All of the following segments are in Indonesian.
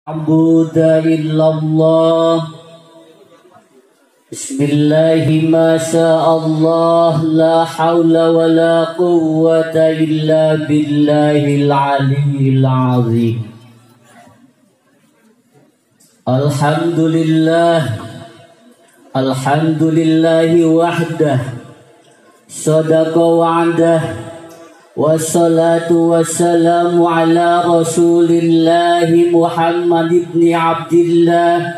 معبود إلا الله بسم الله ما شاء الله لا حول ولا قوة إلا بالله العلي العظيم الحمد لله وحده صدق وعده والصلاة والسلام على رسول الله محمد بن عبد الله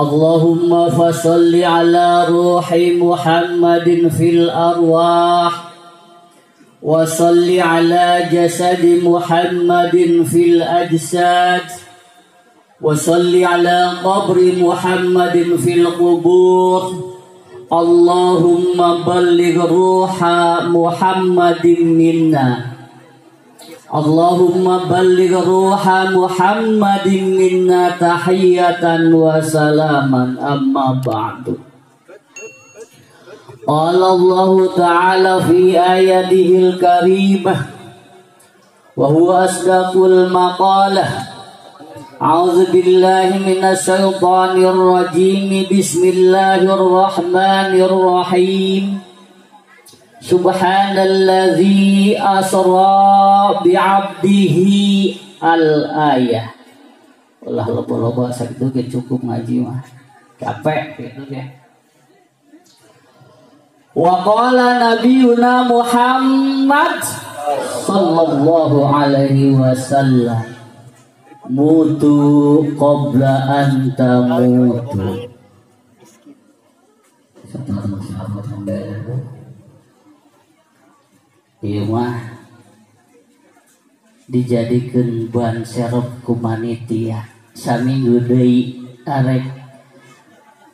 اللهم فصل على روح محمد في الأرواح وصل على جسد محمد في الأجساد وصل على قبر محمد في القبور اللهم بلغ روح محمد منا اللهم بلغ روح محمد منا تحية وسلاما أما بعد قال الله تعالى في آياته الكريمة وهو أصدق المقالة أعوذ بالله من الشيطان الرجيم بسم الله الرحمن الرحيم سبحان الذي أسرى بعبده al-ayah. Allah loba-loba sakitu ge cukup ngaji mah. Capek gitu ya. Wa qala nabiyuna Muhammad sallallahu alaihi wasallam mutu qabla an tamutu. Ieu mah dijadikeun ban serep ku panitia saminggu deui arek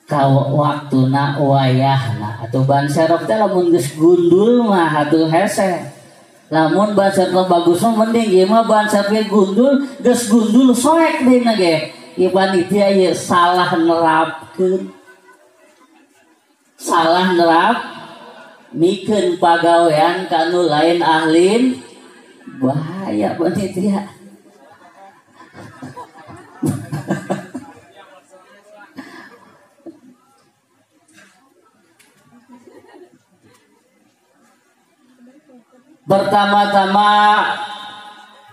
ka waktuna wayahna atuh ban serep teh lamun geus gundul mah atuh hese. Lamun ban serep bagus mah mending ieu mah ban serep gundul geus gundul soek deuna ge. Ieu panitia ieu salah nerapkeun. Salah nerap mikeun pagawean kanu lain ahlin bahaya panitia. Pertama-tama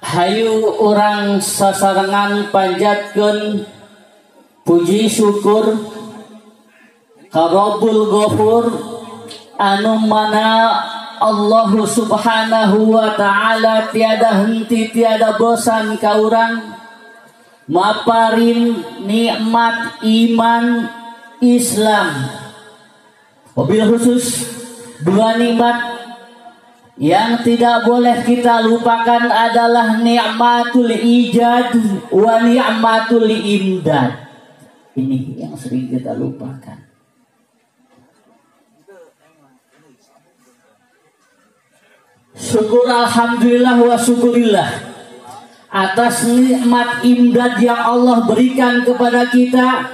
hayu urang sasarengan panjatkeun puji syukur ka Rabbul Ghafur anu mana Allah subhanahu wa ta'ala tiada henti tiada bosan ka urang maparin nikmat iman Islam. Wabil khusus dua nikmat yang tidak boleh kita lupakan adalah nikmatul ijad wa nikmatul imdad. Ini yang sering kita lupakan. Syukur alhamdulillah wa syukurillah atas nikmat imdad yang Allah berikan kepada kita.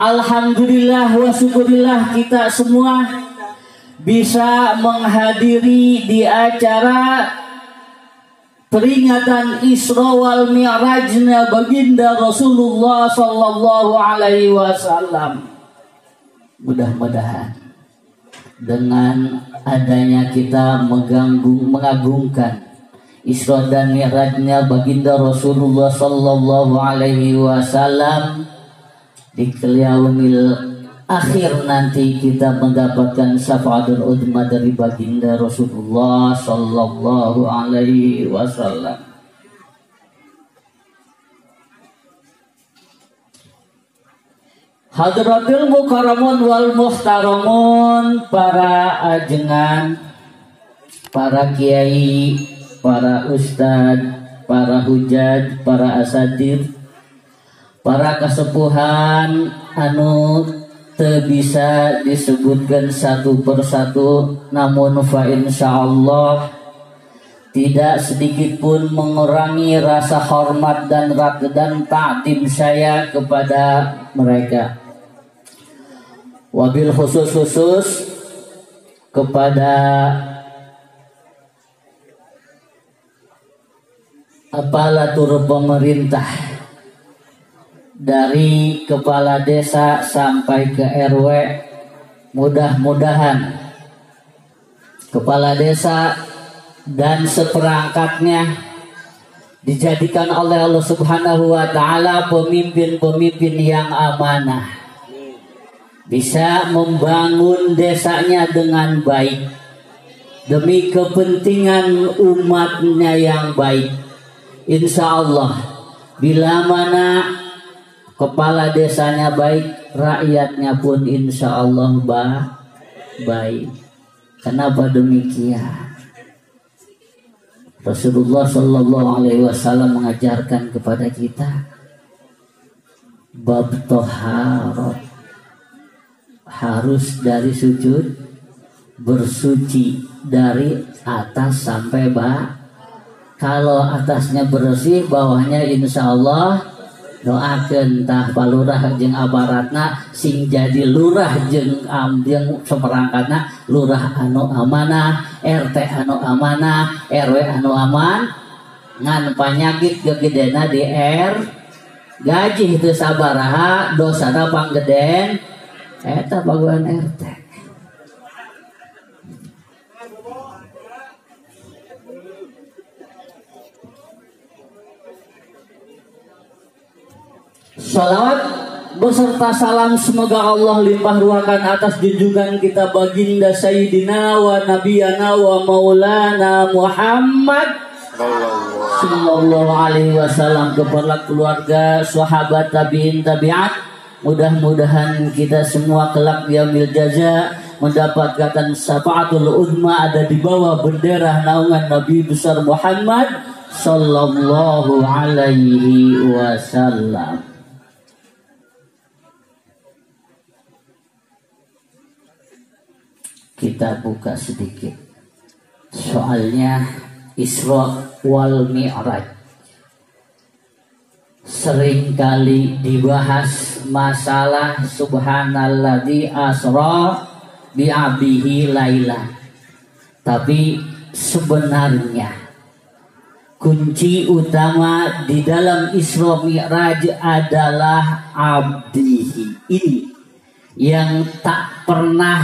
Alhamdulillah wa syukurillah kita semua bisa menghadiri di acara peringatan Isra wal Mi'rajnya baginda Rasulullah sallallahu alaihi wasallam. Mudah-mudahan dengan adanya kita mengagungkan Isra dan Mi'rajnya baginda Rasulullah sallallahu alaihi wasallam di yaumil akhir nanti kita mendapatkan syafaatul udma dari baginda Rasulullah sallallahu alaihi wasallam. Hadratul mukarramun wal muhtaramun, para ajengan, para kiai, para ustad, para hujaj, para asadir, para kasepuhan anu teu bisa disebutkan satu persatu, namun fa insyaallah tidak sedikit pun mengurangi rasa hormat dan ta'zim saya kepada mereka. Wabil khusus kepada aparatur pemerintah dari kepala desa sampai ke RW, mudah-mudahan kepala desa dan seperangkatnya dijadikan oleh Allah Subhanahu wa Ta'ala pemimpin-pemimpin yang amanah, bisa membangun desanya dengan baik demi kepentingan umatnya yang baik. Insya Allah bila mana kepala desanya baik, rakyatnya pun insya Allah baik. Kenapa demikian? Rasulullah Shallallahu Alaihi Wasallam mengajarkan kepada kita bab toharat, harus dari sujud bersuci dari atas sampai bawah. Kalau atasnya bersih, bawahnya insya Allah doakeun tah palurah jeung aparatna sing jadi lurah jeung seperangkatna, lurah anu amanah, RT anu amanah, RW anu aman, ngan panyakit gegedena di gaji teu sabaraha, dosana panggeden eta baguan RT. Salawat beserta salam semoga Allah limpah ruahkan atas junjungan kita baginda Sayyidina wa Nabiyana wa Maulana Muhammad Sallallahu Alaihi Wasallam, kepada keluarga, sahabat, tabiin, tabiat. Mudah-mudahan kita semua kelak yaumil jaza mendapatkan syafaatul uzma, ada di bawah bendera naungan Nabi besar Muhammad Sallallahu Alaihi Wasallam. Kita buka sedikit, soalnya Isra wal Mi'raj seringkali dibahas masalah subhanalladzi asra bi'abdihi laila. Tapi sebenarnya kunci utama di dalam Isra Mi'raj adalah abdihi. Ini yang tak pernah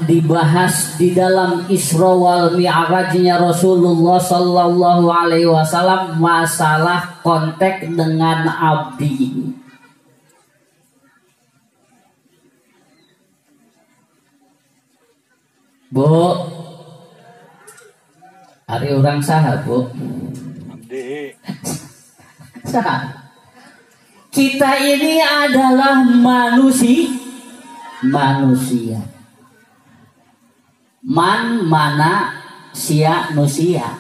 dibahas di dalam Isra wal Mi'rajnya Rasulullah Sallallahu Alaihi Wasallam, masalah konteks dengan abdi. Bu, hari orang saha bu? Saha. Kita ini adalah manusia. Mana sia nusia.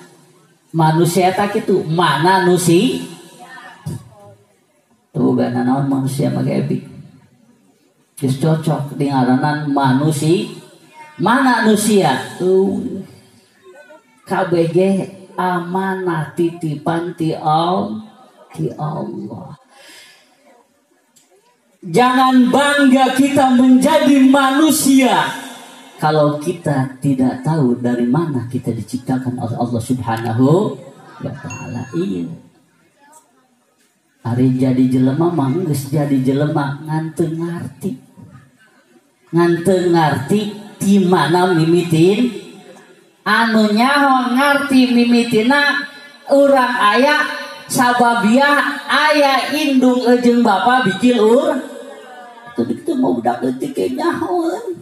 Manusia tak itu mana nusi. Tuh gak naon manusia magebi. Geus cocok di ngaranan manusia. Mana nusia? Tuh KBG amanah titipan ti Allah. Jangan bangga kita menjadi manusia kalau kita tidak tahu dari mana kita diciptakan oleh Allah Subhanahu wa Ta'ala. Iya. Hari jadi jelema mah geus jadi jelema nganteu ngarti di mana mimitin anu nyaho ngarti mimitina urang aya sababiah aya indung jeung bapa bikil itu mau budak leutik ge nyahoeun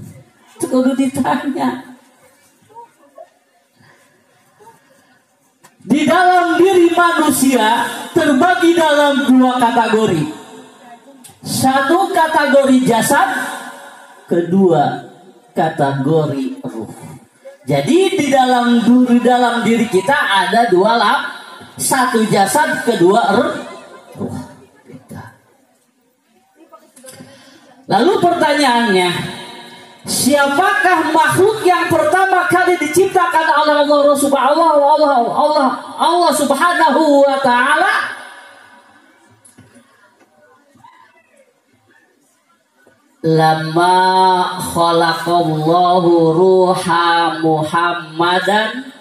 teu kudu ditanya. Di dalam diri manusia terbagi dalam dua kategori. Satu kategori jasad, kedua kategori ruh. Jadi di dalam diri kita ada dua lap, satu jasad, kedua ruh. Lalu pertanyaannya, siapakah makhluk yang pertama kali diciptakan oleh Allah Subhanahu wa Ta'ala? Lama khalaqallahu ruha Muhammadan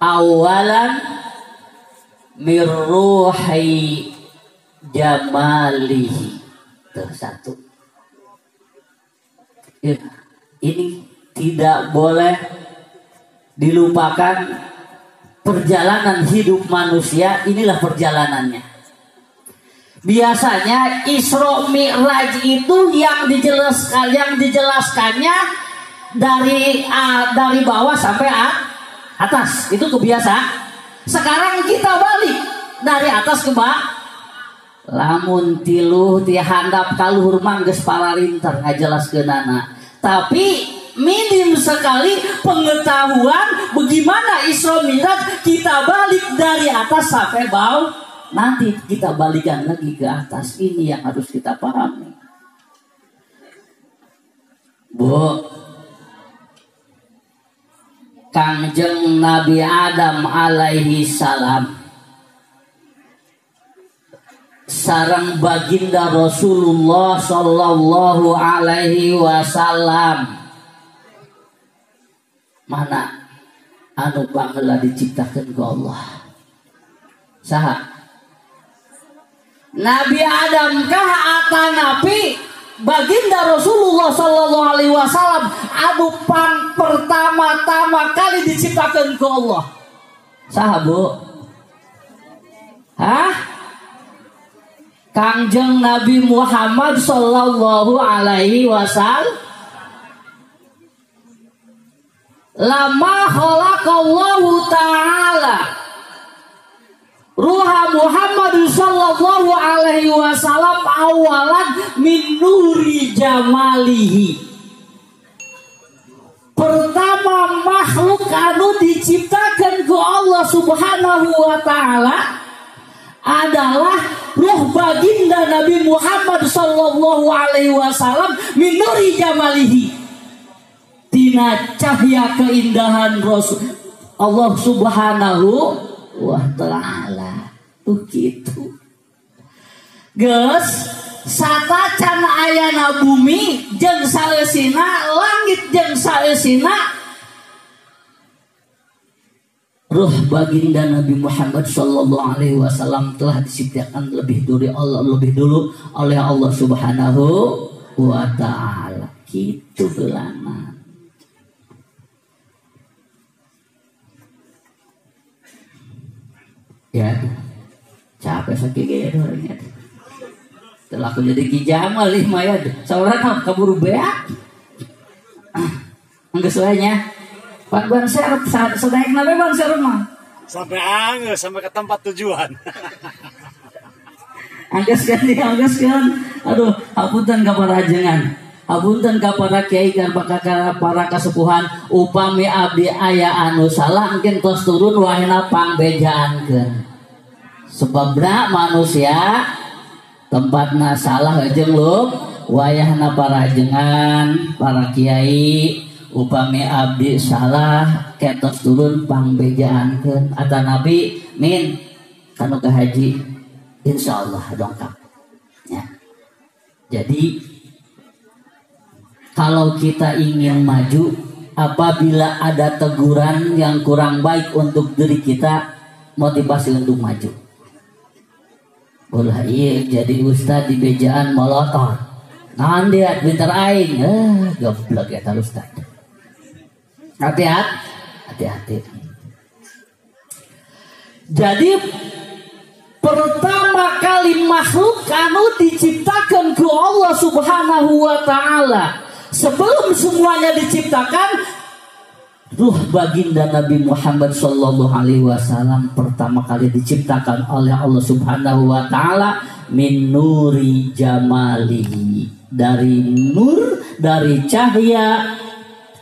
awalan mirruhi jamalihi. Tuh satu. Ini tidak boleh dilupakan. Perjalanan hidup manusia inilah perjalanannya. Biasanya Isra Mi'raj itu yang dijelaskannya dari bawah sampai atas, itu kebiasaan. Sekarang kita balik dari atas ke bawah. Lamun tiluh ti handap kaluhur mangges paralinter ngajelaskeunana. Tapi minim sekali pengetahuan bagaimana Isra Mi'raj, kita balik dari atas sampai bawah. Nanti kita balikan lagi ke atas. Ini yang harus kita pahami. Bu, Kangjeng Nabi Adam alaihi salam sareng baginda Rasulullah sallallahu alaihi wasallam mana anu baheula diciptakeun ku Allah? Saha? Nabi Adam kah atanapi baginda Rasulullah sallallahu alaihi wasallam anu pertama-tama kali diciptakeun ku Allah? Saha, Bu? Hah? Kangjeng Nabi Muhammad sallallahu alaihi wasallam. Lama khalaqallahu ta'ala ruha Muhammad sallallahu alaihi wasallam awalan min nuri jamalihi. Pertama makhluk anu diciptakan ku Allah subhanahu wa ta'ala adalah ruh baginda Nabi Muhammad sallallahu alaihi wasallam min nuri jamalihi, tina cahya keindahan Rasul Allah subhanahu wa ta'ala. Tuh gitu geus satacan ayana bumi jeung saeusina langit jeung saeusina ruh baginda Nabi Muhammad sallallahu alaihi wasallam telah diciptakan lebih dulu oleh Allah subhanahu wa ta'ala. Gitu gelana. Ya, capek sakit gaya orangnya. Setelah aku jadi kijamal nih Maya, seorang kabur beak. Angges wanya, Pak Ban Serep, sedaik nabe Ban Serep mah. Sampai angges, sampai ke tempat tujuan. Angges kan. Aduh, hapunten ka parajengan. Hapunten ka para kiai ka para kasepuhan, upami abdi aya anu salah engke tos turun wahina pangbejaankeun. Sebabna manusia tempatna salah jeung lu wayahna parajengan, para kiai upami abdi salah ketos turun pangbejaankeun. Ata Nabi min kanu ka haji insyaallah dongkap. Ya. Jadi kalau kita ingin maju, apabila ada teguran yang kurang baik untuk diri kita, motivasi untuk maju. Ulah iya jadi ustad di bejaan molotot. Naon dia pintar aing, goblok eta ustad. Hati-hati. Jadi pertama kali makhluk anu diciptakan ku Allah subhanahu wa ta'ala, sebelum semuanya diciptakan, ruh baginda Nabi Muhammad sallallahu alaihi wasallam pertama kali diciptakan oleh Allah subhanahu wa ta'ala min nuri jamalihi, dari nur, dari cahaya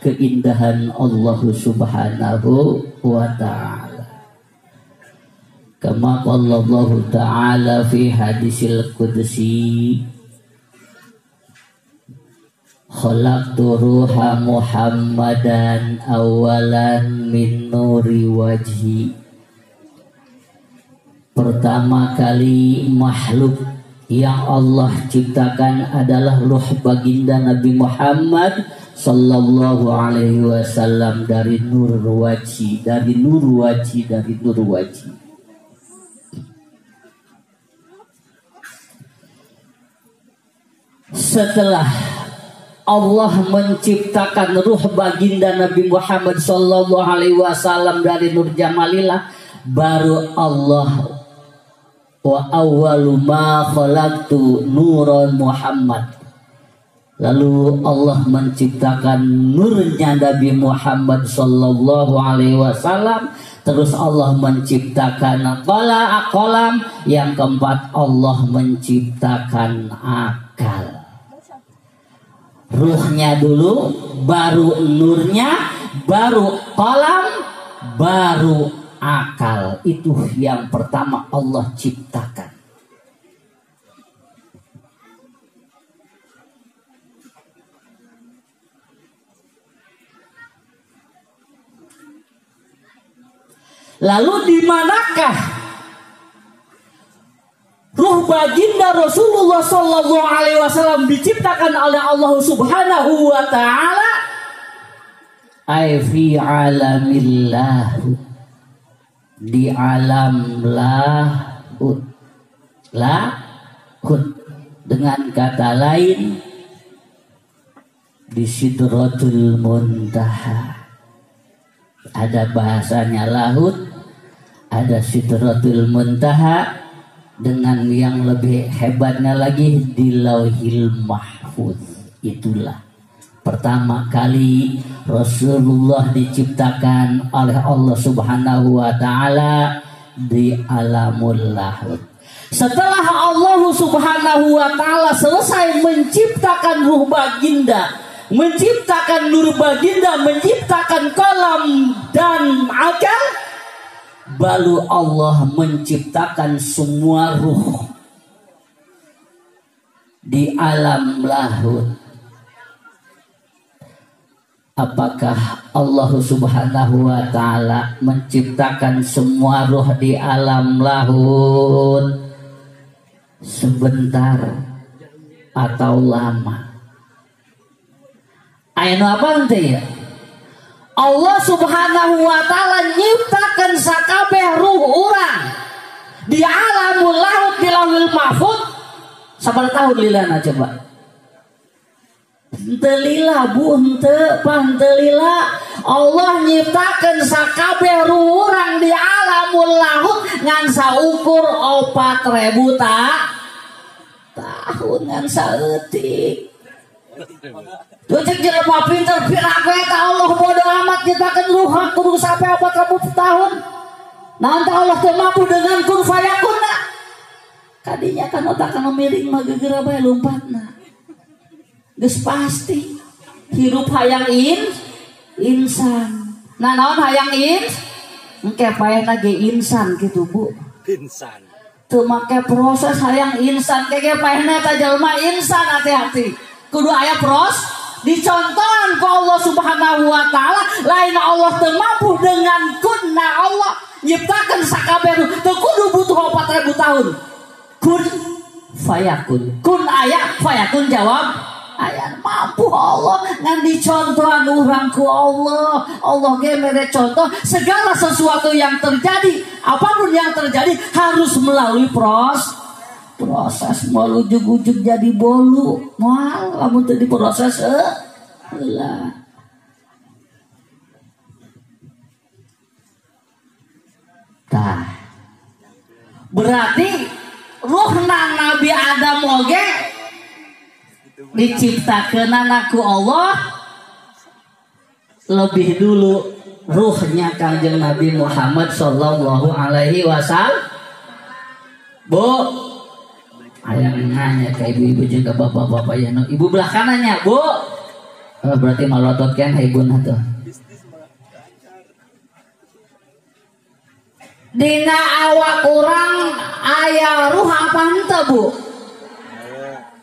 keindahan Allah subhanahu wa ta'ala. Kama qala Allah ta'ala fi hadisil qudsi, khalaqtu ruha Muhammadan awalan min nuri wajhi. Pertama kali makhluk yang Allah ciptakan adalah ruh baginda Nabi Muhammad sallallahu alaihi wasallam dari nur wajhi, dari nur wajhi, dari nur wajhi. Setelah Allah menciptakan ruh baginda Nabi Muhammad sallallahu alaihi wasallam dari nur jamalillah, baru Allah wa awwalu ma khalaqtu nuran Muhammad. Lalu Allah menciptakan nurnya Nabi Muhammad sallallahu alaihi wasallam. Terus Allah menciptakan qalam. Yang keempat Allah menciptakan akal. Ruhnya dulu, baru nurnya, baru qalam, baru akal. Itu yang pertama Allah ciptakan. Lalu di manakah ruh baginda Rasulullah sallallahu alaihi wasallam diciptakan oleh Allah Subhanahu wa taala? Ai fi alamillah, di alam lahut. Lahut dengan kata lain di Sidratul Muntaha. Ada bahasanya lahut, ada Sidratul Muntaha, dengan yang lebih hebatnya lagi di Lauhil Mahfuz. Itulah pertama kali Rasulullah diciptakan oleh Allah Subhanahu wa taala di alamul lahut. Setelah Allah Subhanahu wa taala selesai menciptakan ruh baginda, menciptakan nur baginda, menciptakan qalam dan akal, baru Allah menciptakan semua ruh di alam lahut. Apakah Allah Subhanahu wa taala menciptakan semua ruh di alam lahut sebentar atau lama? Ayo apa nanti ya? Allah Subhanahu wa taala nyiptakan sakabeh ruh orang di alamul lahut di Lauhil Mahfuz sabar tahun lilana coba. Henteu lila bu, henteu lila. Allah nyiptakan sakabeh ruh orang di alamul lahut ngan saukur 4.000 tahun ngan saeutik. Cek jelema pinter piraku eta Allah bodo amat ciptakeun ruh kudu sampai 4.000 tahun. Naon teh Allah teu mampu dengan kun fayakunna. Kadinya kan otak anu miring mah geugeur bae lompatna. Geus pasti hirup hayang insan. Nah naon hayang engke paehna ge insan kitu Bu. Insan. Teu make proses hayang insan ge paehna eta jalma insan, hati-hati. Kudu aya dicontohan ke Allah Subhanahu wa taala. Lain Allah teu mampu dengan kunna Allah nyiptakeun sakabeh teu kudu butuh 4.000 tahun. Kun fayakun. Kun aya fayakun jawab aya. Mampu Allah ngan dicontohan urang ku Allah. Allah ge mere contoh segala sesuatu yang terjadi, apapun yang terjadi harus melalui proses mau ujug-ujug jadi bolu moal lamun teu diproses lah. Tah berarti ruhna Nabi Adam oge diciptakeun ku Allah lebih dulu ruhnya Kanjeng Nabi Muhammad sallallahu alaihi wasallam. Bu, ayah nanya ke ibu-ibu juga bapak-bapak ya, no. Ibu belah kanannya Bu. Oh, berarti malotot kan ibu tuh. Dina awak orang ayah ruh apa ente Bu?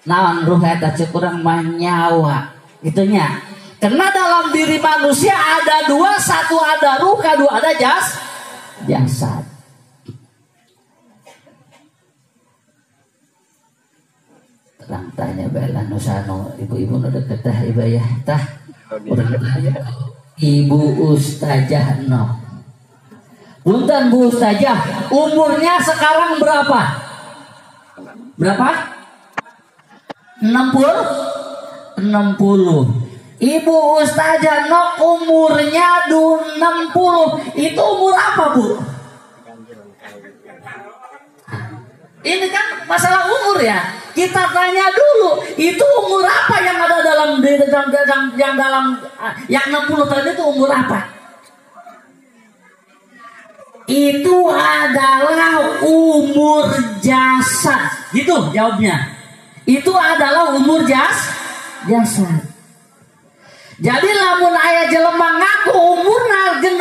Naon ruh eta cek urang mah nyawa gitunya. Karena dalam diri manusia ada dua, satu ada ruh, kedua ada jasad. orang tanya bela nusano ibu-ibu nu deket tah ibayah tah urang tanya Ibu Ustazah no. Punten Bu Ustazah, umurnya sekarang berapa? Berapa? 60? 60. Ibu Ustazah no umurnya 60. Itu umur apa, Bu? Ini kan masalah umur ya. Kita tanya dulu, itu umur apa yang ada dalam yang 60 tahun itu umur apa? Itu adalah umur jasad. Gitu jawabnya. Itu adalah umur jasad. Jadi lamun aya jelema ngaku umurna 60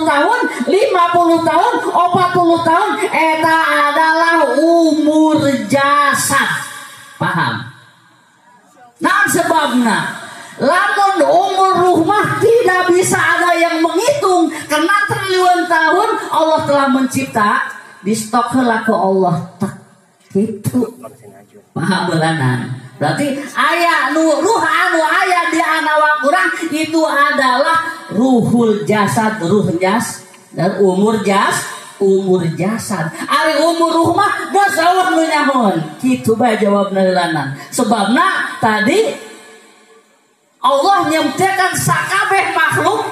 tahun, 50 tahun, 40 tahun, eta adalah umur jasad. Paham? Nah sebabna lamun umur rumah tidak bisa ada yang menghitung karena triliun tahun Allah telah mencipta di stok heula ku Allah tak gitu. Paham belanan? Berarti aya ruh anu aya di anawa urang itu adalah ruhul jasad, ruh jas dan umur jasad. Ari umur ruh mah geus eueuh nu nyahoon. Kitu bae jawabna heulanan. Sebabna tadi Allah nyiptakan sakabeh makhluk,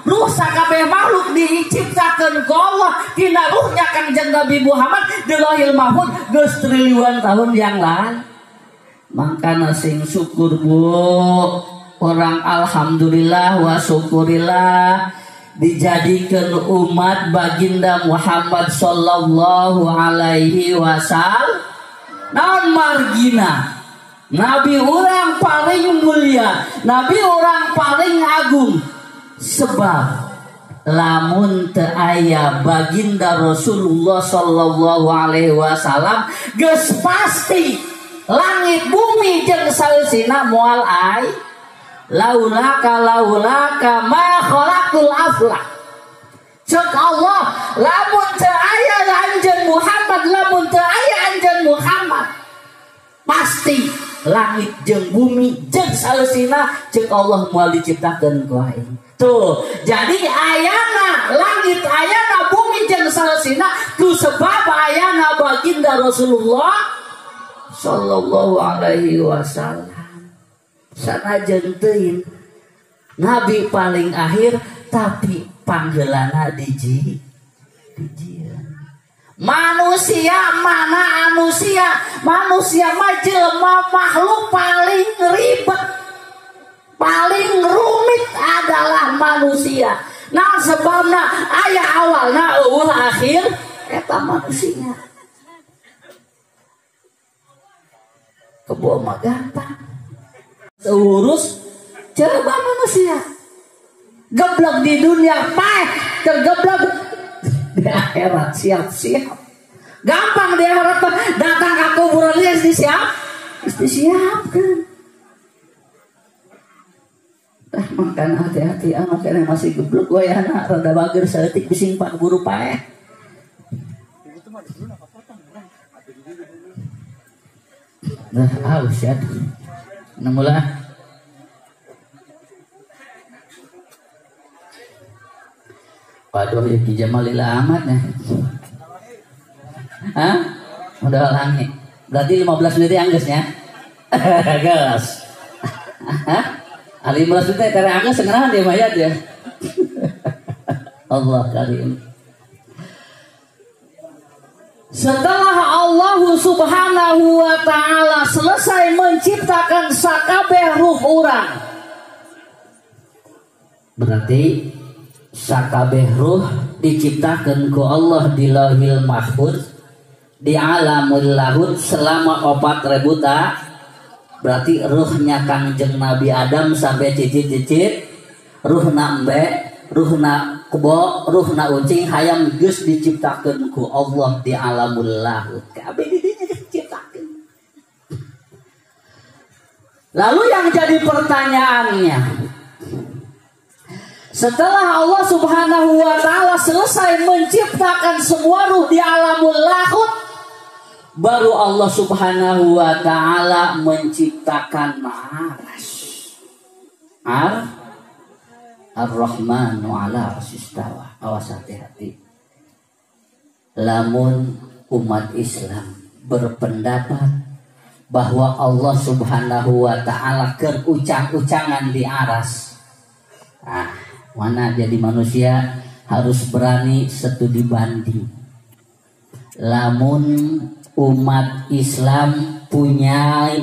ruh sakabeh makhluk diciptakeun ku Allah tina ruhnya Kangjeng Nabi Muhammad di Lauhil Mahfuz geus triliunan tahun yang lalu. Mangkana sing syukur Bu, orang alhamdulillah wa syukurillah dijadikan umat baginda Muhammad sallallahu alaihi wasallam. Naon margina? Nabi orang paling mulia, Nabi orang paling agung. Sebab lamun teu aya baginda Rasulullah sallallahu alaihi wasallam geus pasti langit bumi jeung saeusina moal ai laulaka ma khalaqul aflak. Cek Allah lamun teu aya anjeun Muhammad, lamun teu aya anjeun Muhammad pasti langit jeung bumi jeung saeusina cek Allah moal diciptakeun ku aing. Tuh, jadi ayana langit ayana bumi jeung saeusina ku sebab ayana baginda Rasulullah sallallahu alaihi wasallam. Sanajan teuing nabi paling akhir tapi panggeulana dijieun. Manusia mana manusia mah jelema makhluk paling ribet, paling rumit adalah manusia. Nah sebabna aya awalna eueuh akhir eta manusia. Kebuah mah gampang. Urus coba manusia. Geblek di dunia paeh, tergeblek di akhirat siap-siap. Gampang di akhirat datang ke kuburan geus disiapkeun. Makan hati-hati anak kene masih geblek we anak rada bager saeutik bising pak buru paeh. Nah, aus ya. Namula. Waduh, ya Ki Jamal lila amat ya. Hah? Udah langit. Berarti 15 menit yang geusnya. Geus. Hah? Ali 15 menit karena anggeus sengenahan dia mayat ya. Allah karim. Setelah Allah subhanahu wa ta'ala selesai menciptakan sakabeh ruh urang, berarti sakabeh ruh diciptakan ku Allah di Lauhil Mahfuz di alamul lahud selama 4.000 tahun. Berarti ruhnya Kangjeng Nabi Adam sampai cicit-cicit, ruhna embe, ruhna kubo, ruhna uncing hayam geus diciptakeun ku Allah di alamul lahud. Kabeh di dinya diciptakeun. Lalu yang jadi pertanyaannya, setelah Allah subhanahu wa ta'ala selesai menciptakan semua ruh di alamul lahud, baru Allah Subhanahu wa ta'ala menciptakan aras. Ar-Rahmanu ala arsistawa. Awas hati-hati. Lamun umat Islam berpendapat bahwa Allah Subhanahu wa ta'ala kerucang-ucangan di aras. Mana jadi manusia harus berani studi banding. Lamun umat Islam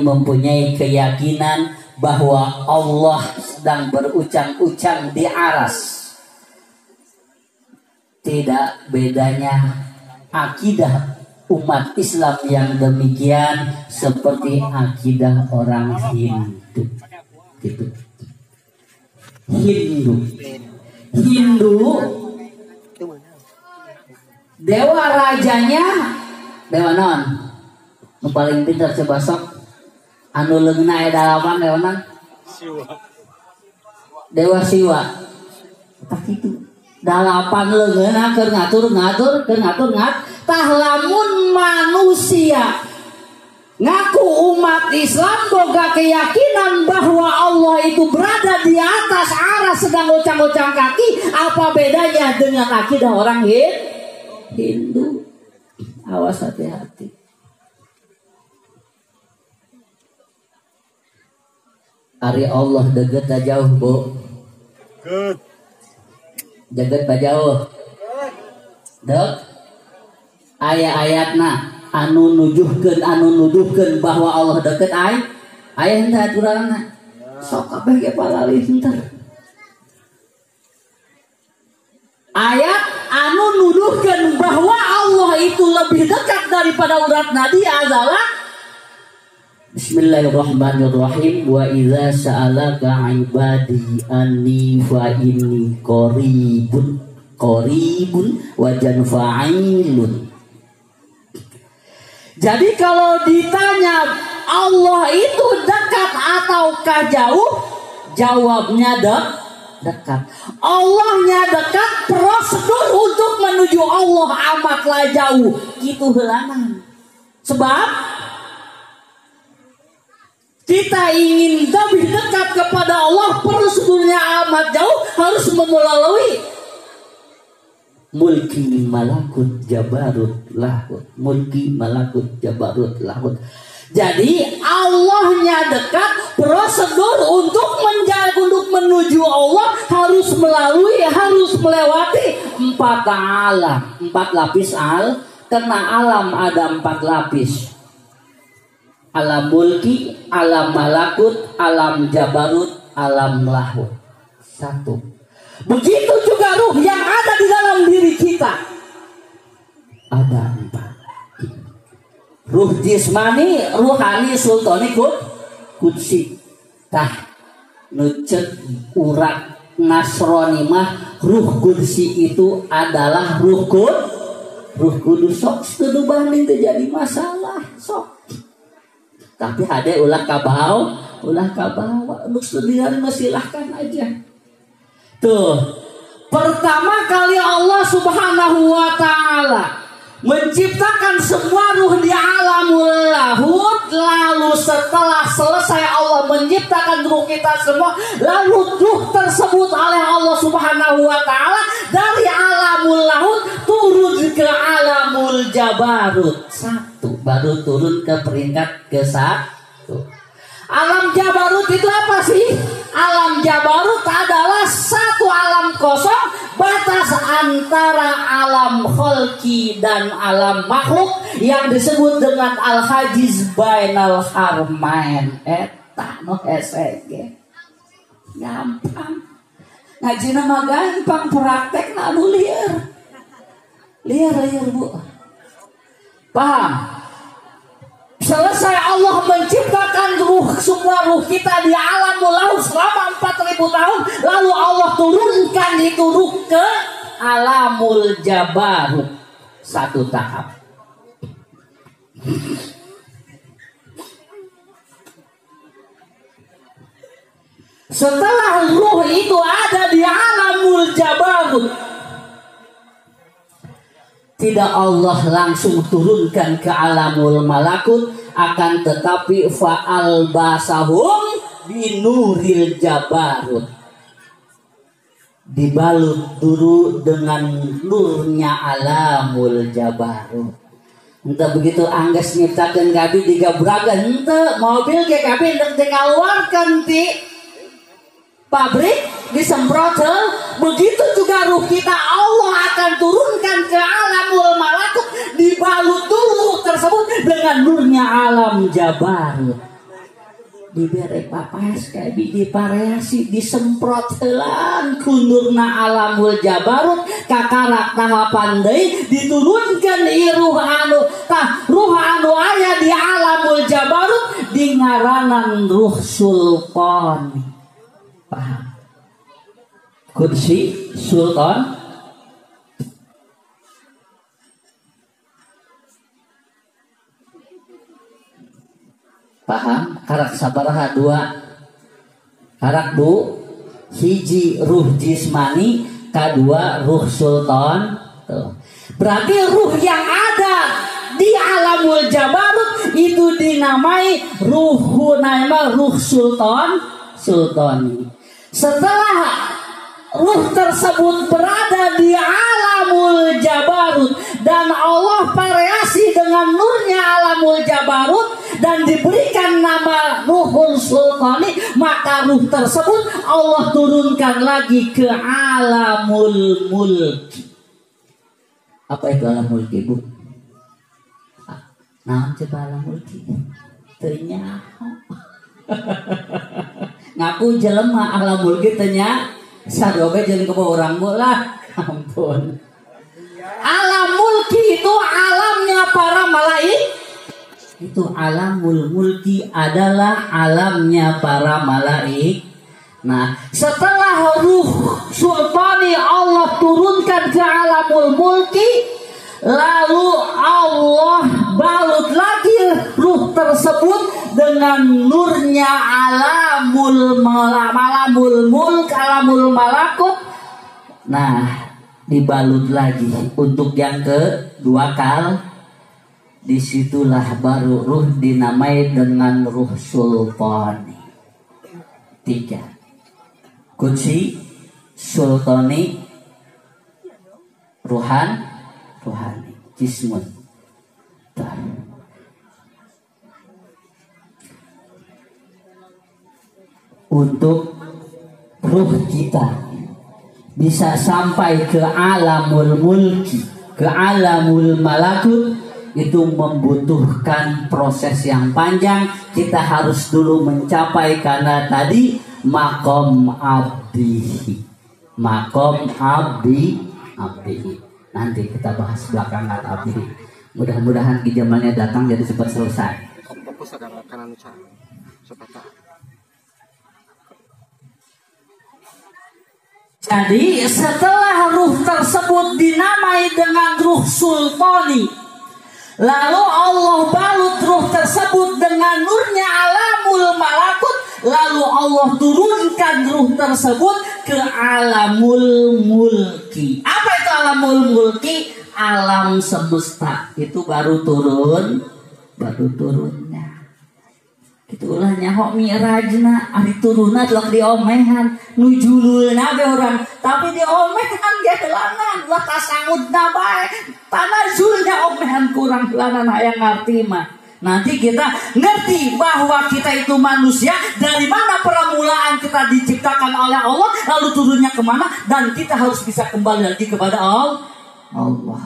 mempunyai keyakinan bahwa Allah sedang berucang-ucang di aras, tidak bedanya akidah umat Islam yang demikian seperti akidah orang Hindu. Gitu. Hindu dewa rajanya dewa non nu paling pintar coba sok anu leungna dalaman dewa non dewa Siwa tak itu dalapan leungna keur ngatur tah lamun manusia ngaku umat Islam boga keyakinan bahwa Allah itu berada di atas aras sedang ucang-ucang kaki, apa bedanya dengan akidah orang Hindu? Awas hati-hati. Ari Allah deket jauh, Bu. Good. Deket jauh. Dek. Ayat-ayatna anu nuduhkeun bahwa Allah deket aya henteu urangna. Sok kabeh ge palalih henteu. Ayat anu nuduhkeun bahwa Allah itu lebih dekat daripada uratna dia adalah Bismillahirrahmanirrahim. Wa idza sa'alaka 'ibadi anni fa inni qaribun wajan fa'ilun. Jadi kalau ditanya Allah itu dekat ataukah jauh, jawabnya dekat. Allahnya dekat, prosedur untuk menuju Allah amatlah jauh. Gitu helanan. Sebab kita ingin lebih dekat kepada Allah, prosedurnya amat jauh, harus melalui mulki malakut jabarut lahut. Mulki malakut jabarut lahut. Jadi Allahnya dekat, prosedur untuk menuju Allah harus melewati 4 alam, 4 lapis karena alam ada 4 lapis. Alam mulki, alam malakut, alam jabarut, alam lahut. 1. Begitu juga ruh yang ada di dalam diri kita. Ada 4. Ruh jismani, ruhani, sultani, kudsi. Tah, nucet urat Nasrani mah ruh kudsi itu adalah ruh kudus. Sok setuju banding terjadi masalah. Sok. Tapi ada ulah kabau. Untuk studian silahkan aja. Tuh, pertama kali Allah Subhanahu wa ta'ala menciptakan semua ruh di alamul lahut. Lalu setelah selesai Allah menciptakan ruh kita semua, lalu ruh tersebut oleh Allah Subhanahu wa ta'ala dari alamul lahut turun ke alamul jabarut. 1, baru turun ke peringkat ke-1. Alam jabarut itu apa sih? Alam jabarut adalah satu alam kosong, batas antara alam kholqi dan alam makhluk yang disebut dengan al-hajiz bainal harmain. Eta no SG. Gampang. Ngaji nama gampang, praktek na anu liar. Liar Bu. Paham? Selesai Allah menciptakan semua ruh kita di alamul lahut selama 4.000 tahun, lalu Allah turunkan itu ruh ke alamul jabarut. 1 tahap. Setelah ruh itu ada di alamul jabarut, tidak Allah langsung turunkan ke alamul malakut, akan tetapi fa'al basahum binuril jabarut, dibalut dulu dengan nurnya alamul jabarut. Entah begitu angges nyiptakeun kabeh digabragan henteu mobil ge kabeh hendak dikeluarkan ti pabrik disemprot. Begitu juga ruh kita Allah akan turunkan ke alamul malakut, dibalut dulu tersebut dengan nurnya alam jabarut, diberi papas kayak dipareasi disemprot helan kundurna alamul jabarut kakarak tahapan deui diturunkan di ruh anu aya di alamul jabarut di ngaranan ruh sultan. Paham? Kursi sultan paham? Karak sabaraha dua karak du hiji ruh jismani, kedua ruh sultan. Tuh. Berarti ruh yang ada di alamul jabarut itu dinamai ruh sultani. Setelah ruh tersebut berada di alamul jabarut dan Allah variasi dengan nurnya alamul jabarut dan diberikan nama ruhul sultani, maka ruh tersebut Allah turunkan lagi ke alamul mulki. Apa itu alamul mulki, Bu? Nah, coba alamul mulki ternyata ngaku jelema alamul mulki tanya sadoge jeung ke orang lah. Ampun. Alam mulki itu alamnya para malaik. Itu alamul mulki adalah alamnya para malaik. Nah, setelah ruh sultani Allah turunkan ke alamul mulki, lalu Allah balut lagi ruh tersebut dengan nurnya alamul mulk, alamul malakut. Nah, dibalut lagi untuk yang kedua kali. Disitulah baru ruh dinamai dengan ruh sultani. 3. Kudsi, sultani, ruhani, jismun. Untuk ruh kita bisa sampai ke alamul mulki, ke alamul malakut, itu membutuhkan proses yang panjang. Kita harus dulu mencapai karena tadi makom abdi. Nanti kita bahas belakangan abdi. Mudah-mudahan kijamannya datang jadi cepat selesai. Jadi setelah ruh tersebut dinamai dengan ruh sultani, lalu Allah balut ruh tersebut dengan nurnya alamul malakut, lalu Allah turunkan ruh tersebut ke alamul mulki. Apa itu alamul mulki? Alam semesta. Itu baru turunnya. Itulah nyaho mi'rajna, ari turuna lok diomehan, nujululna be orang, tapi diomehan ge helanan, lah tasangudna bae, tanazulnya omehan kurang helanan hayang ngarti mah. Nanti kita ngerti bahwa kita itu manusia, dari mana permulaan kita diciptakan oleh Allah, lalu turunnya kemana, dan kita harus bisa kembali lagi kepada Allah.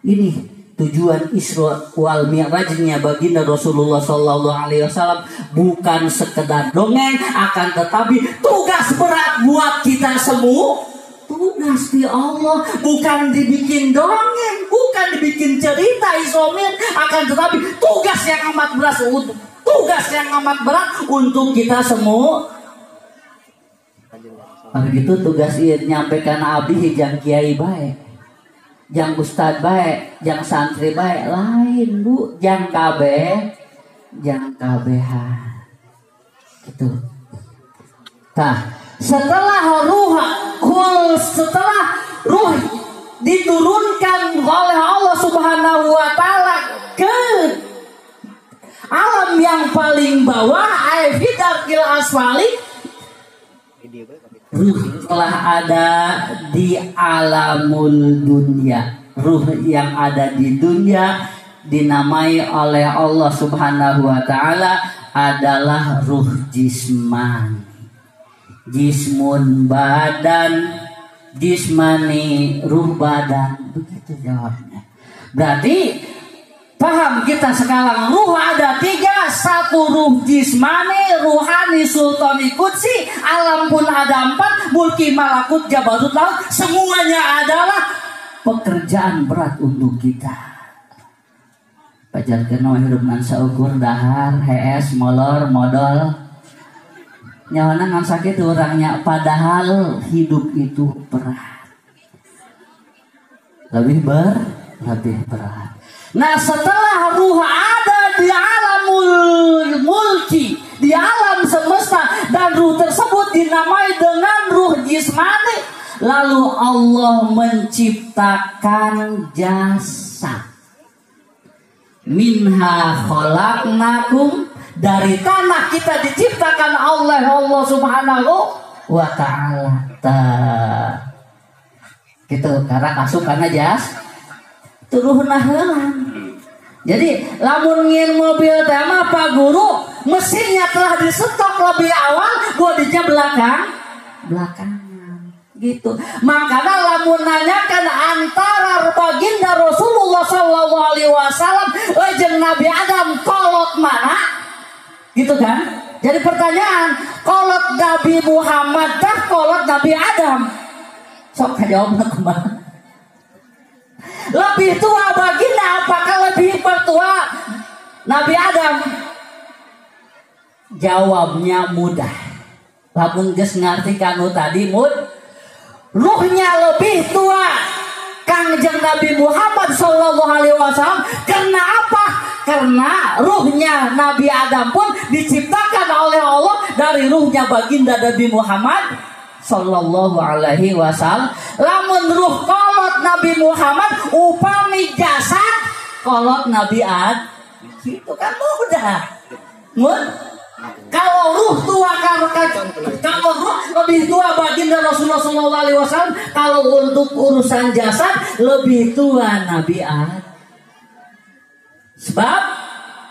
Ini tujuan Isra wal Mi'rajnya baginda Rasulullah Sallallahu Alaihi Wasallam bukan sekedar dongeng, akan tetapi tugas berat buat kita semua. Tugas di Allah bukan dibikin dongeng, bukan dibikin cerita Isra, akan tetapi tugas yang amat berat untuk kita semua. Begitu tugas ieu nyampaikan abdi hijang kiai bae. Jang ustad baik, jang santri baik, lain Bu, jang kabeh, jang kabehan. Gitu. Nah, setelah ruh diturunkan oleh bawah darkil asfali. Ruh telah ada di alamul dunia. Ruh yang ada di dunia dinamai oleh Allah Subhanahu wa taala adalah ruh jismani. Jismun badan, jismani ruh badan. Begitu jawabnya. Berarti paham kita sekarang, ruh ada 3. 1 ruh jismani, ruhani, sultani, qudsi. Alam pun ada 4, mulki, malakut, jabarut, laut. Semuanya adalah pekerjaan berat untuk kita. Pajarkeun hidup nan saukur dahar, HS, molor, modal. Nyawana ngan sakit orangnya, padahal hidup itu berat. Lebih berat. Nah, setelah ruh ada di alamul mulki, di alam semesta, dan ruh tersebut dinamai dengan ruh jismani, lalu Allah menciptakan jasad. Minha khalaqnakum, dari tanah kita diciptakan oleh Allah Subhanahu wa ta'ala. Gitu, karena kasukan jas turuhna heulang. Jadi lamun ngin mobil teh mah Pak Guru, mesinnya telah disetok lebih awal, bodinya belakangan. Gitu. Makanya lamun nanyakan antara baginda Rasulullah sallallahu alaihi wasallam jeung Nabi Adam kolot mana? Gitu kan? Jadi pertanyaan, kolot Nabi Muhammad dah kolot Nabi Adam? Sok jawabna kumaha? Lebih tua baginda apakah lebih bertua Nabi Adam? Jawabnya mudah. Lamun geus ngarti kanu tadi ruhnya lebih tua Kangjeng Nabi Muhammad sallallahu alaihi wasallam. Karena apa? Karena ruhnya Nabi Adam pun diciptakan oleh Allah dari ruhnya baginda Nabi Muhammad sallallahu alaihi wasallam. Lamun ruh kolot Nabi Muhammad upami jasad kolot Nabi Adam, itu kan mudah. Kalau ruh tua, kalau ruh lebih tua baginda Rasulullah sallallahu alaihi wasallam, kalau untuk urusan jasad lebih tua Nabi Adam. Sebab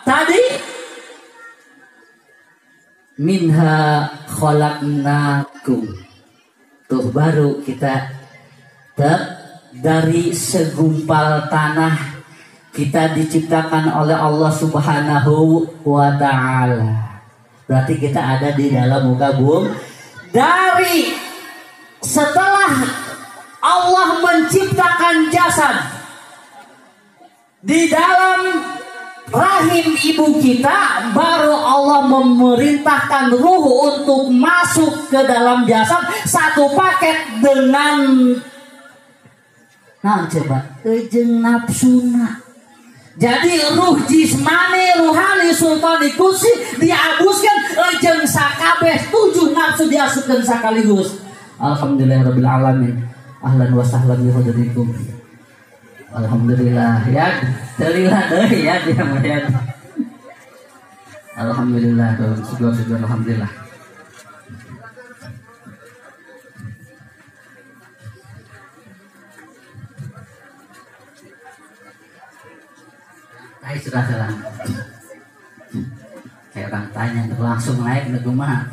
tadi minha khalaqnakum, tuh baru kita dari segumpal tanah kita diciptakan oleh Allah Subhanahu wa ta'ala. Berarti kita ada di dalam muka bumi. Dari setelah Allah menciptakan jasad di dalam rahim ibu kita, baru Allah memerintahkan ruh untuk masuk ke dalam jasad satu paket dengan jeung nafsuna. Jadi ruh jismani, ruhani, sultani, qudsi diabuskan jeung sakabeh 7 nafsu diasupkeun sakaligus. Alhamdulillahirabbil alamin. Ahlan wa sahlan bi hadratikum. Alhamdulillah ya, terilah deui ya dia mah. Alhamdulillah, syukur alhamdulillah. Hai sudah jalan. Kayak orang tanya langsung naik ke rumah.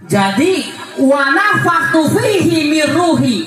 Jadi wa nafakhtu fihi min ruhi,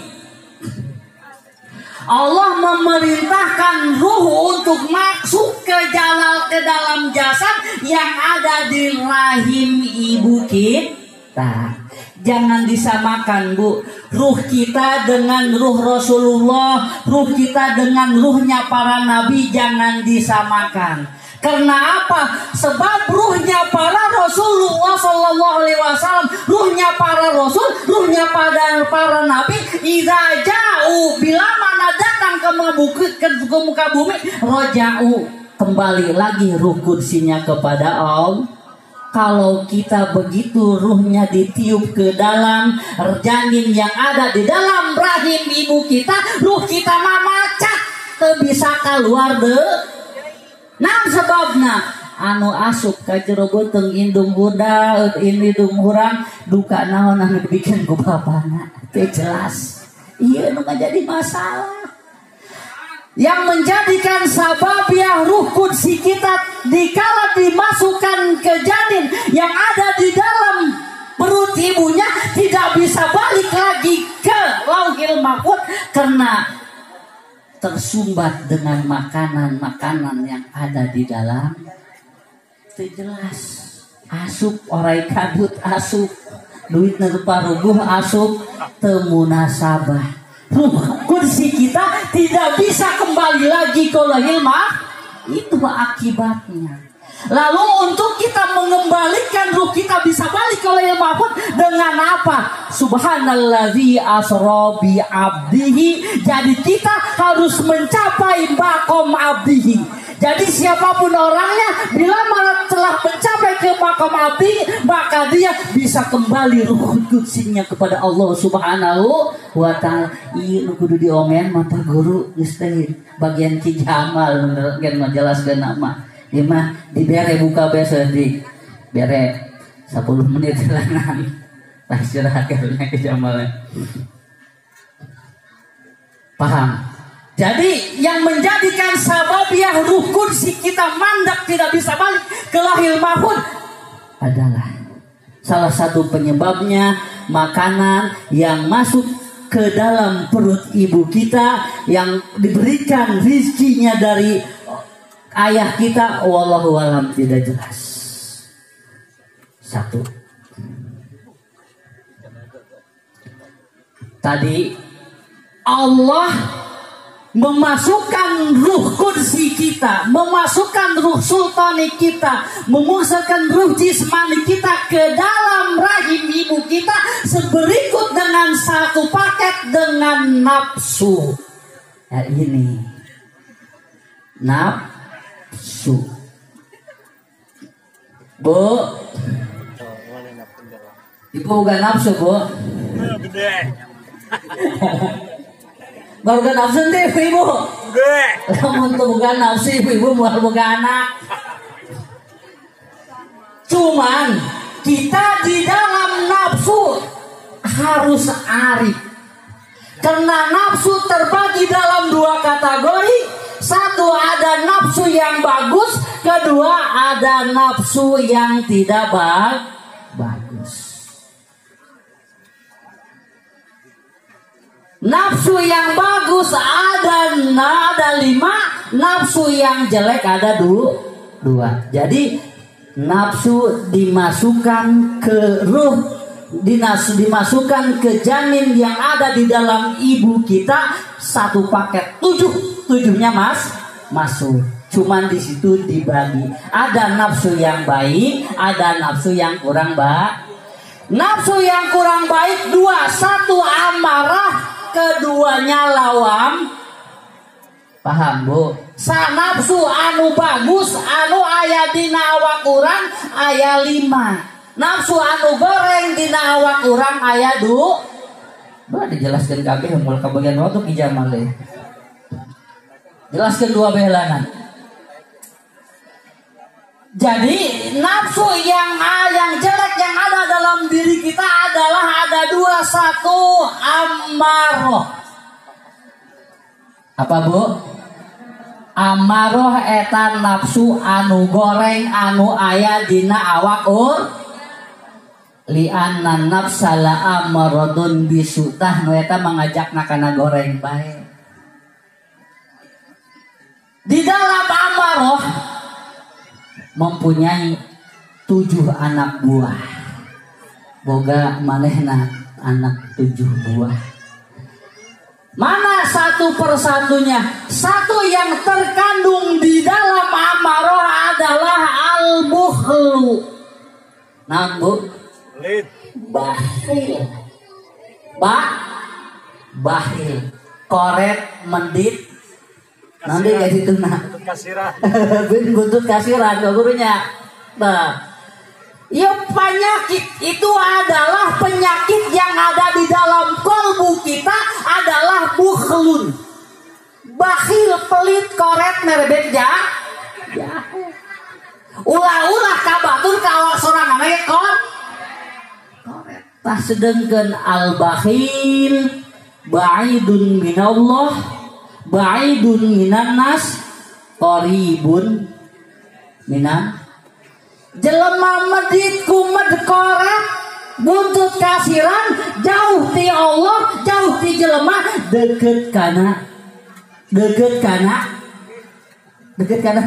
Allah memerintahkan ruh untuk masuk ke dalam jasad yang ada di rahim ibu kita. Jangan disamakan, Bu, ruh kita dengan ruh Rasulullah, ruh kita dengan ruhnya para nabi, jangan disamakan. Karena apa? Sebab ruhnya para Rasulullah sallallahu alaihi wasallam, ruhnya para rasul, ruhnya para nabi, idza ja'u, bila mana datang ke muka bumi, roja'u, kembali lagi ruh kursinya kepada Allah. kalau kita begitu ruhnya ditiup ke dalam janin yang ada di dalam rahim ibu kita, ruh kita mamacat teu bisa keluar deh. Nah sebabna anu asup ka jero beuteung indung budak indung urang duka naon anu dibikin ku bapana teu jelas. Ieu nu jadi masalah. Yang menjadikan sababiah ruh kudsi kita dikala dimasukkan ke janin yang ada di dalam perut ibunya tidak bisa balik lagi ke Lauhil Mahfuz karena tersumbat dengan makanan-makanan yang ada di dalam. Itu jelas asup orai kabut asup duit nerupa-rubuh asup teu munasabah. Ruh kudsi kita tidak bisa kembali lagi ke Lauhil Mahfuz. Itu akibatnya. Lalu untuk kita mengembalikan ruh kita bisa balik ke Lauhil Mahfuz dengan apa? Subhanallazi asra bi abdihi. Jadi kita harus mencapai makom abdihi. Jadi siapapun orangnya bila malah telah mencapai ke makom abdi, maka dia bisa kembali ruh kudusinya kepada Allah Subhanahu wa ta'ala. Iya nu kudu diomen mata guru geus teh bagian Ki Jamal ngeun ngajelaskeun nama. Ieu mah dibere buka besok di bere 10 menit lanang. Tah istirahat karena Ki Jamal. Paham? Jadi yang menjadikan sababiah ruh kudsi kita mandak tidak bisa balik ke Lauhil Mahfuz adalah salah satu penyebabnya makanan yang masuk ke dalam perut ibu kita yang diberikan rizkinya dari ayah kita, wallahu alam tidak jelas. Satu. Tadi Allah memasukkan ruh kudsi kita, memasukkan ruh sultani kita, memasukkan ruh jismani kita ke dalam rahim ibu kita seberikut dengan satu paket dengan nafsu. Ya ini nafsu. Bu, ibu gak nafsu bu? Gede. Baru gak nafsu nih ibu. Kamu tuh bukan nafsu ibu bukan anak. Cuman kita di dalam nafsu harus arif. Karena nafsu terbagi dalam dua kategori. Satu ada nafsu yang bagus, kedua ada nafsu yang tidak bagus. Nafsu yang bagus ada 5, nafsu yang jelek ada 2. Jadi nafsu dimasukkan ke ruh, dimasukkan ke janin yang ada di dalam ibu kita satu paket 7-nya masuk. Cuman di situ dibagi. Ada nafsu yang baik, ada nafsu yang kurang baik. Nafsu yang kurang baik 2, 1 amarah, keduanya lawam. Paham bu? Nafsu anu bagus anu aya dina awak urang aya 5. Nafsu anu goreng dina awak urang aya 2. Dijelaskan kabeh mul ka bagian waktu Ki Jamal deh. Jelaskan 2 behelanan. Jadi nafsu yang jelek yang ada dalam diri kita adalah ada 2, 1 amarah. Apa bu? Amarah eta nafsu anu goreng anu aya dina awak li'anna nafsala amaradun bisutah nu eta mangajakna kana goreng bae. Di dalam amarah mempunyai 7 anak buah. Boga manehna anak 7 buah. Mana satu persatunya? Satu yang terkandung di dalam amarah adalah al-bukhlu. Nah bu, bakhil. Bakhil. Koret, mendit. Nanti kayak situ nah. Kasiran. Buntut kasiran gurunya. Nah, Ya, penyakit itu adalah penyakit yang ada di dalam kolbu kita adalah bukhlun. Bakhil, pelit, koret, merebek jahe. Ulah-ulah kabatur kalau seorang namanya koret. Tah sedengkeun al-bakhil ba'idun minallah, ba'idun minan nas, qaribun minan. Jelema medit kumed koret buntut kasiran, jauh ti Allah, jauh ti jelema, deket kana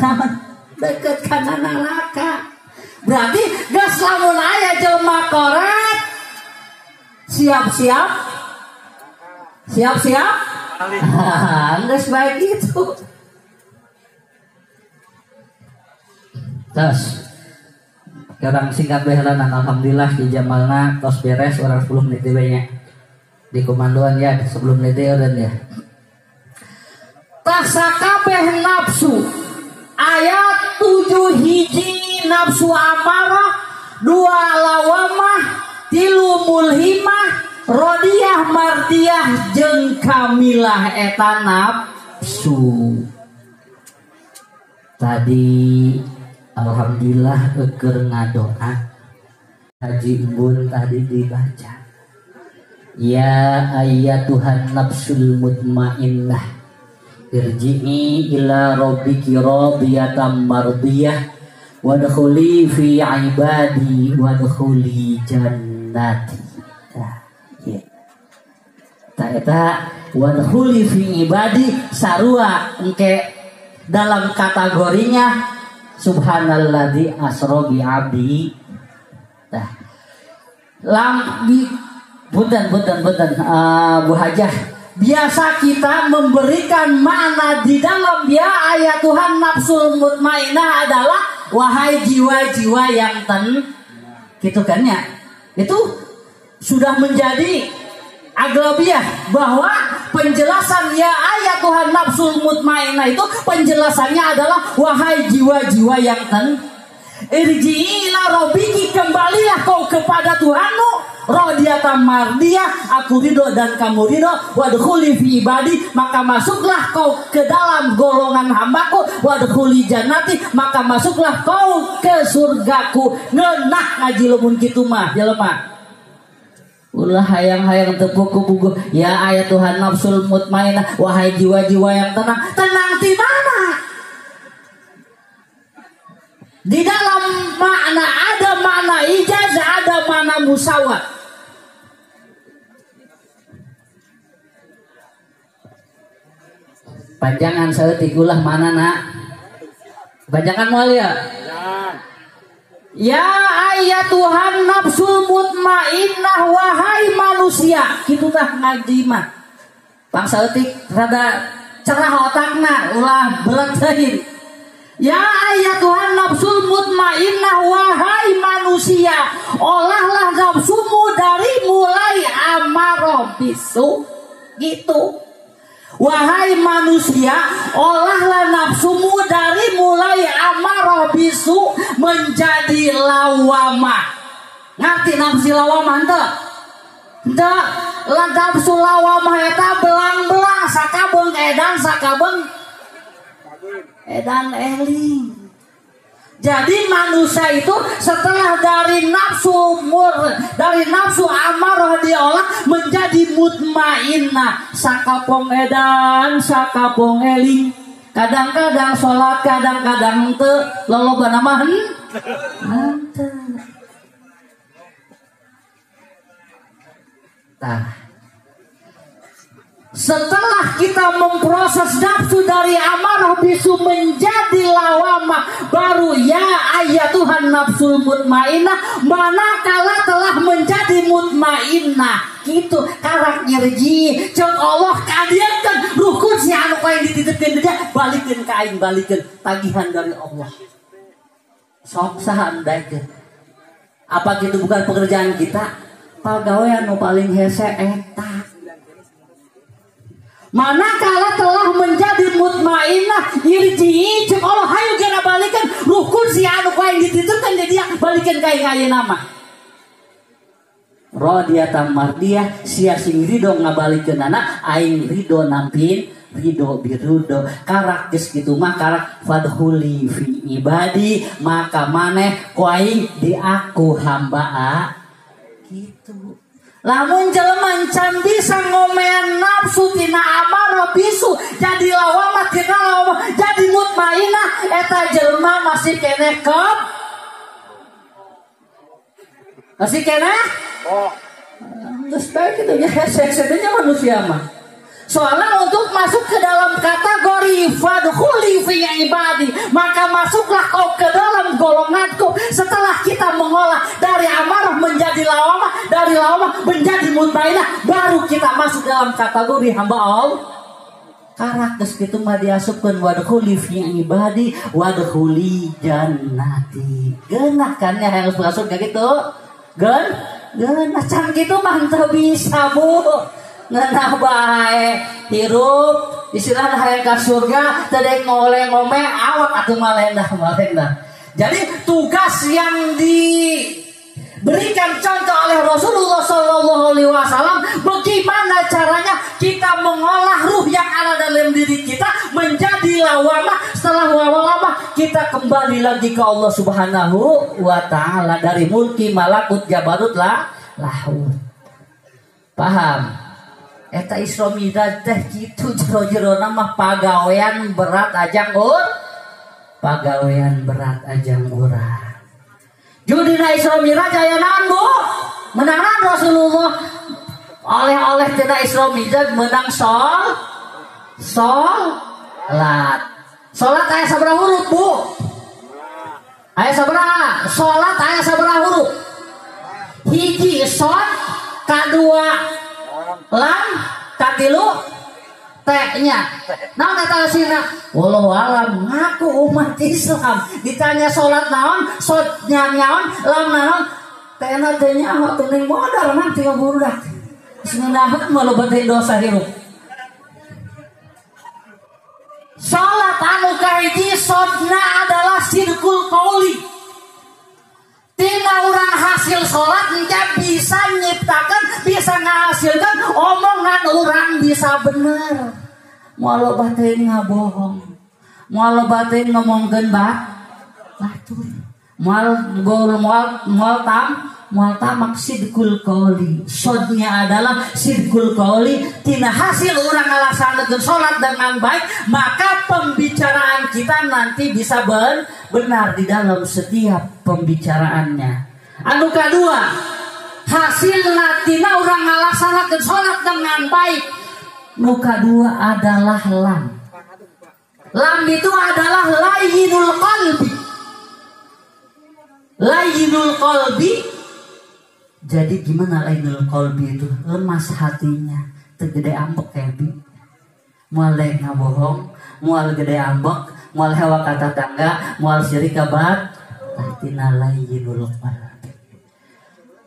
taman, deket kana neraka. Berarti geus lamun aya jelema koret siap-siap geus baik gitu. Terus orang singkat behelan, alhamdulillah di jamalna tos beres orang 10 menit nya di komandoan ya sebelum menit dan ya. Tasakabeh nafsu ayat 7 hiji nafsu amarah, 2 lawamah, 3 mulhimah, rodiyah mardiyah jeung kamilah eta nafsu. Tadi alhamdulillah keur ngadoa Haji Embun tadi dibaca, ya ayyatuhan nafsul mutmainnah irji'i ila rabbiki radiyatan mardiyah wadkhuli fi ibadi wadkhuli jannati. Eta wadkhuli fi ibadi sarua engke dalam kategorinya subhanalladzi asra bi abdi. Tah. Punten Bu Hajah. Biasa kita memberikan makna di dalam dia ayat Tuhan nafsul mutmainnah adalah wahai jiwa-jiwa yang gitu kan ya. Itu sudah menjadi aglabiah bahwa penjelasan ya ayat Tuhan nafsul mutmainnah itu penjelasannya adalah wahai jiwa-jiwa yang irji'i ila rabbiki, kembalilah kau kepada Tuhanmu, radiyatan mardiyah, aku ridho dan kamu ridho, wadkhuli fi ibadi, maka masuklah kau ke dalam golongan hambaku, wadkhuli jannati, maka masuklah kau ke surgaku. Ngeunah ngaji lamun kitu mah jelema. Ulah hayang-hayang tepuk kubugu ya ayat Tuhan nafsul mutmainnah, wahai jiwa-jiwa yang tenang. Tenang di mana? Di dalam makna ada makna ijazah, ada makna musawat. Panjangan saeutik ulah mana nak? Panjangan moal ya. Ya ayat Tuhan nafsul mutmainnah, wahai manusia. Kitu tah ngaji mah. Pang saeutik rada cerah otakna ulah belet teuing. Ya ayat Tuhan nafsul mutmainnah, wahai manusia, olahlah nafsumu dari mulai amarah bisu. Gitu. Wahai manusia, olahlah nafsumu dari mulai amarah bisu menjadi lawamah. Ngerti nafsi lawamah ente? Ente nafsu lawamah eta belang-belang sakabeng edan sakabeng edan eling. Jadi manusia itu setelah dari nafsu amarah diolah menjadi mutmainnah, sakapong edan sakapong eling. Kadang-kadang sholat, kadang-kadang henteu, lolobana mah henteu. Tah. Setelah kita memproses nafsu dari amarah bisu menjadi lawamah, baru ya ayat Tuhan nafsul mutmainnah, manakala telah menjadi mutmainnah. Gitu karak nyerji cek Allah kadieukeun rukun si anu kain dititipkeun dia balikeun ka aing, balikeun tagihan dari Allah. Sok saha andaikeun. Apa gitu bukan pekerjaan kita? Pagawean nu paling hese eta. Manakala telah menjadi mutmainah irji'i cek Allah hayu gara balikan rukun si anu kain dititipkan jadi balikan kain kain nama radiyatan mardiyah sia sing ridho ngabalikeun anak aing ridho nampin ridho birudo karak geus kitu mah karak fadhuli fi ibadi maka maneh ku aing di aku hamba gitu. Lamun jelema can bisa ngomean nafsu tina amarah bisu jadi lawama tina lawama jadi mutmainah eta jelema masih keneh kep masih keneh geus bae kitu nya hese-hese manusia mah. Soalnya untuk masuk ke dalam kategori fadkhuli fi ibadi maka masuklah kau ke dalam golonganku setelah kita mengolah dari amarah menjadi lawamah dari lawamah menjadi mutmainah baru kita masuk dalam kategori hamba Allah. Karakter itu mah diasupkeun wadkhuli fi ibadi wadkhuli jannati. Geunah kan ya harus masuk kayak gitu. Geunah can kitu mah teu bisa Bu. Ngenah bae hirup istilahna hayang ka surga teu deui ngoleh-ngomeh awak atuh malendah. Jadi tugas yang diberikan contoh oleh Rasulullah sallallahu alaihi wasallam bagaimana caranya kita mengolah ruh yang ada dalam diri kita menjadi lawamah. Setelah lawamah kita kembali lagi ke Allah Subhanahu wa taala dari mulki malakut jabarut lahut. Paham? Eta Isra Mi'raj teh kitu jero-jerona mah pagawean berat ajang urang. Judina Isra Mi'raj aya naon Bu? Menangan Rasulullah oleh-oleh tina Isra Mi'raj menang salat. Salat aya sabaraha huruf Bu? Aya sabaraha? Salat aya sabaraha huruf? Hiji shod, kadua lam, katilu T-nya. Naon eta sina? Wallahu alam ngaku umat Islam. Ditanya salat naon, shotnya naon, lam naon, T-na teh nyaho teuing modal mah tinggal budak. Geus ngeunaheun mah lobatin dosa hirup. Salat anu kahiji shotna adalah sirkul qauli. Tina urang hasil sholat engke bisa nyiptakan, bisa menghasilkan omongan urang bisa bener. Moal batin ngabohong, moal batin ngomongkeun batur, moal tamak sidqul qauli. Sodnya adalah sidqul qauli. Tina hasil urang ngalaksanakeun sholat dengan baik, maka pembicaraan kita nanti bisa benar di dalam setiap pembicaraannya. Anu kedua, hasil tina urang ngalaksanakeun sholat dengan baik. Nu kedua adalah lam. Lam itu adalah layyinul qalbi. Layyinul qalbi. Jadi gimana layyinul qalbi itu? Lemas hatinya, teu gede ambek kebi. Moal ngabohong, moal gede ambek, moal hewa kata tangga, moal syirik kabat, tina layyinul qalbi.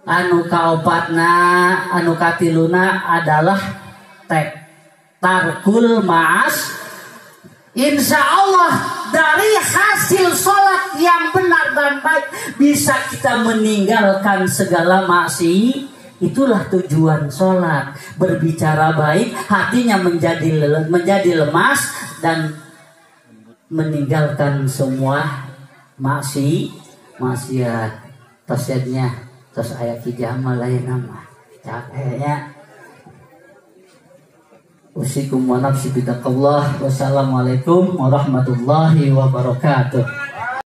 Anu kaopatna, anu katiluna adalah tarkul ma'as. Insya Allah dari hasil sholat yang benar dan baik bisa kita meninggalkan segala maksiat. Itulah tujuan sholat. Berbicara baik, hatinya menjadi lemas dan meninggalkan semua maksiat. Tasnya tos ayat kijamal lain nama capeknya. Usikum wa nafsi bitaqallah. Wassalamualaikum warahmatullahi wabarakatuh.